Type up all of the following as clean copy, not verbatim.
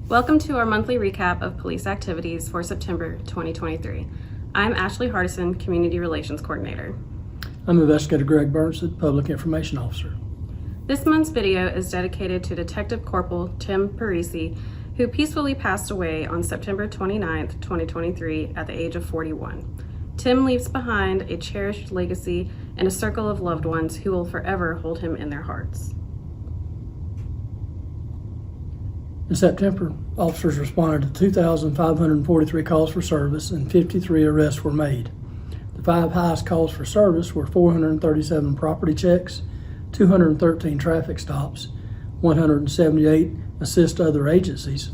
Welcome to our monthly recap of police activities for September 2023. I'm Ashley Hardison, Community Relations Coordinator. I'm Investigator Greg Burnson, Public Information Officer. This month's video is dedicated to Detective Corporal Tim Parisi, who peacefully passed away on September 29, 2023 at the age of 41. Tim leaves behind a cherished legacy and a circle of loved ones who will forever hold him in their hearts. In September, officers responded to 2,543 calls for service and 53 arrests were made. The five highest calls for service were 437 property checks, 213 traffic stops, 178 assist other agencies,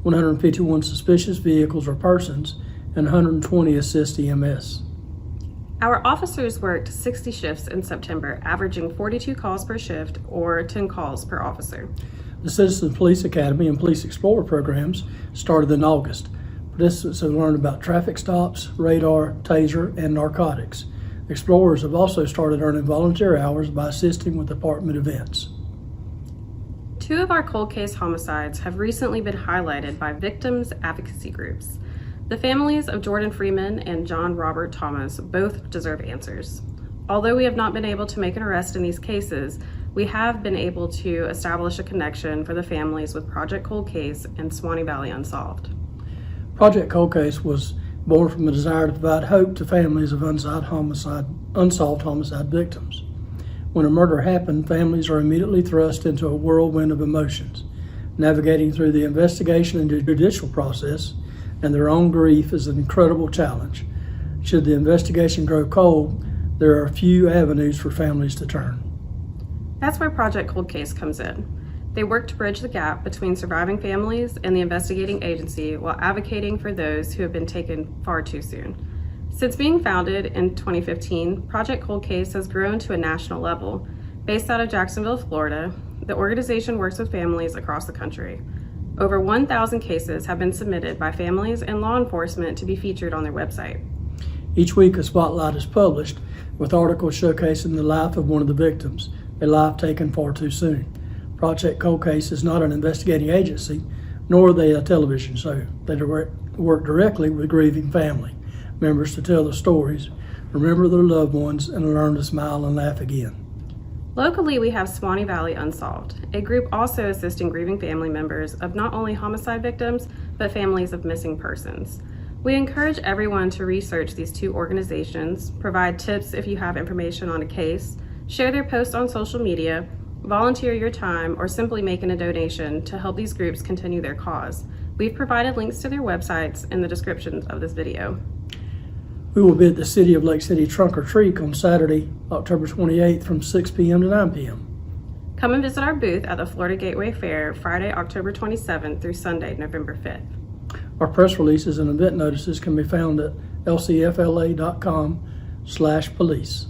151 suspicious vehicles or persons, and 120 assist EMS. Our officers worked 60 shifts in September, averaging 42 calls per shift or 10 calls per officer. The Citizen Police Academy and Police Explorer programs started in August. Participants have learned about traffic stops, radar, taser, and narcotics. Explorers have also started earning volunteer hours by assisting with department events. Two of our cold case homicides have recently been highlighted by victims advocacy groups. The families of Jordan Freeman and John Robert Thomas both deserve answers. Although we have not been able to make an arrest in these cases, we have been able to establish a connection for the families with Project Cold Case and Swanee Valley Unsolved. Project Cold Case was born from a desire to provide hope to families of unsolved homicide victims. When a murder happened, families are immediately thrust into a whirlwind of emotions. Navigating through the investigation and judicial process and their own grief is an incredible challenge. Should the investigation grow cold, there are few avenues for families to turn. That's where Project Cold Case comes in. They work to bridge the gap between surviving families and the investigating agency while advocating for those who have been taken far too soon. Since being founded in 2015, Project Cold Case has grown to a national level. Based out of Jacksonville, Florida, the organization works with families across the country. Over 1,000 cases have been submitted by families and law enforcement to be featured on their website. Each week, a spotlight is published with articles showcasing the life of one of the victims, a life taken far too soon. Project Cold Case is not an investigating agency, nor are they a television show. They work directly with grieving family members to tell the stories, remember their loved ones, and learn to smile and laugh again. Locally, we have Swanee Valley Unsolved, a group also assisting grieving family members of not only homicide victims, but families of missing persons. We encourage everyone to research these two organizations, provide tips if you have information on a case, share their posts on social media, volunteer your time, or simply making a donation to help these groups continue their cause. We've provided links to their websites in the descriptions of this video. We will be at the City of Lake City Trunk or Treat on Saturday, October 28th from 6 p.m. to 9 p.m. Come and visit our booth at the Florida Gateway Fair Friday, October 27th through Sunday, November 5th. Our press releases and event notices can be found at lcfla.com/police.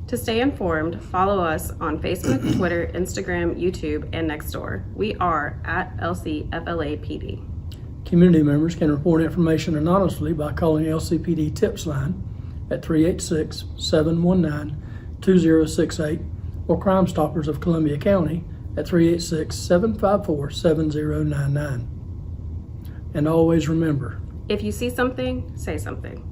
To stay informed, follow us on Facebook, Twitter, Instagram, YouTube, and Nextdoor. We are at LCFLAPD. Community members can report information anonymously by calling LCPD Tips Line at 386-719-2068 or Crime Stoppers of Columbia County at 386-754-7099. And always remember, If you see something, say something.